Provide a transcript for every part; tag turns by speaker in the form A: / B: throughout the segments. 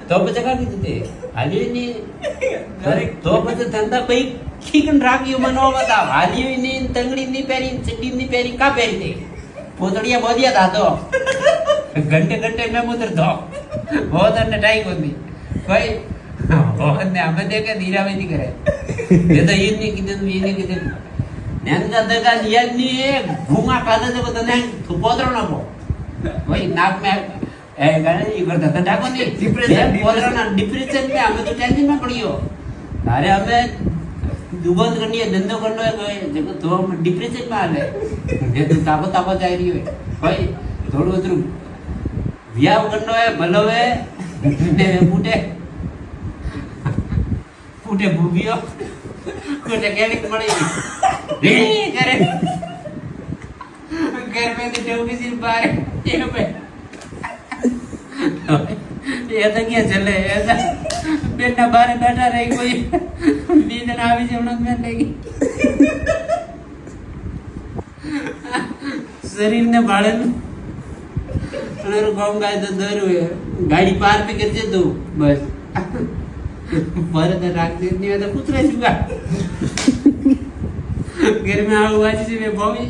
A: તો પછી કાઢી દીધે હાલ્યો નહીં તો પછી ધંધા ભાઈ ખીકન રાખ્યું મને બતાવ હાલ્યો નહીં તંગડી ની પહેરી ચડ્ડી ની પહેરી કા પહેરી દે પોતડિયા બોધિયા દાદો ઘંटे घंटे में उधर दो बहुत अन्य टाइम होती भाई बहुत ने हमें देखे धीरा में नहीं करे ये तो ये नहीं किधर नैन का दगा लिया नहीं है घूमा कादा से बता नहीं तो पोतरो ना को भाई नाक में गाने ये करता था डाको नहीं डिप्रेशन पोतरो ना डिप्रेशन में हमें तो टेंशन में पड़ी हो अरे हमें दुबंद करनी है धंधो करना है कोई देखो तो हम डिप्रेशन में आ रहे ये तो ताको जा रही है भाई थोड़ा उधर व्याव करना है भलो है ने फूटे भूगियो कुछ कैलिक पड़ेगी रे करे घर में तो डोगी सिर बाहर ये पे ये तो क्या चले ऐसा बेटा बाहर बैठा रही कोई नींद ना आवी से उनक में लेगी शरीर ने भाड़े अरे गाँव गाय तो दर हुए गाड़ी पार पे कर दे दो बस पर तो राख दे नहीं तो कुछ रह चुका घर में आओ आज से मैं भाभी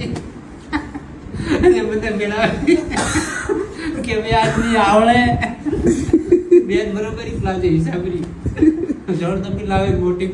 A: जब मतलब मिला के मैं आज नहीं आवड़े बेन बरोबर ही लावे हिसाबरी जोड़ तो भी लावे मोटी